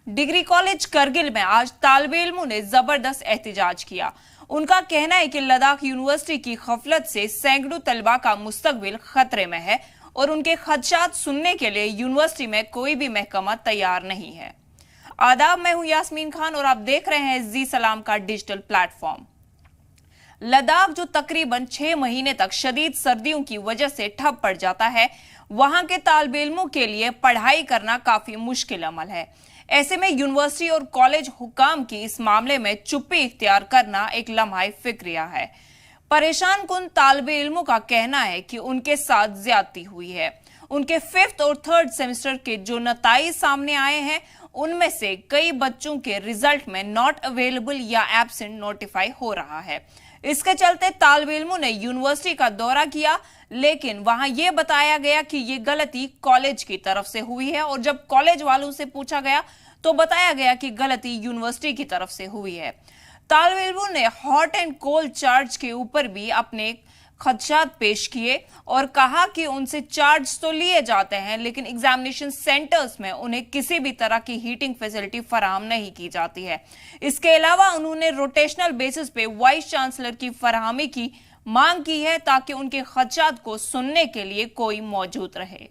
Degree college Kargil में आज तालिबे इल्मों ने जबरदस्त एहतजाज किया। उनका कहना है कि लद्दाख यूनिवर्सिटी की गफलत से सैकड़ों तलबा का मुस्तकबिल खतरे में है और उनके खदशात सुनने के लिए यूनिवर्सिटी में कोई भी महकमा तैयार नहीं है। आदाब, मैं हूं यास्मीन खान और आप देख रहे हैं जी सलाम का डिजिटल प्लेटफॉर्म। लद्दाख जो तकरीबन 6 महीने तक शदीद सर्दियों की वजह से ठप पड़ जाता है, वहां के तालिबे इल्मों के लिए पढ़ाई करना काफी मुश्किल अमल है। ऐसे में यूनिवर्सिटी और कॉलेज हुकाम की इस मामले में चुप्पी इख्तियार करना एक लम्हा फिक्रिया है। परेशान कुन तालिबे इल्मों का कहना है कि उनके साथ ज्यादती हुई है। उनके 5th और 3rd सेमेस्टर के जो नताइज सामने आए हैं, उनमें से कई बच्चों के रिजल्ट में नॉट अवेलेबल या एब्सेंट नोटिफाई हो रहा है। इसके चलते तालिबे इल्मों ने यूनिवर्सिटी का दौरा किया, लेकिन वहां यह बताया गया कि यह गलती कॉलेज की तरफ से हुई है और जब कॉलेज वालों से पूछा गया तो बताया गया कि गलती यूनिवर्सिटी की तरफ से हुई है। तालिबे इल्मों ने हॉट एंड कोल्ड चार्ज के ऊपर भी अपने खदशात पेश किए और कहा कि उनसे चार्ज तो लिए जाते हैं, लेकिन एग्जामिनेशन सेंटर्स में उन्हें किसी भी तरह की हीटिंग फैसिलिटी फराहम नहीं की जाती है। इसके अलावा उन्होंने रोटेशनल बेसिस पे वाइस चांसलर की फराहमी की मांग की है ताकि उनके खदशात को सुनने के लिए कोई मौजूद रहे।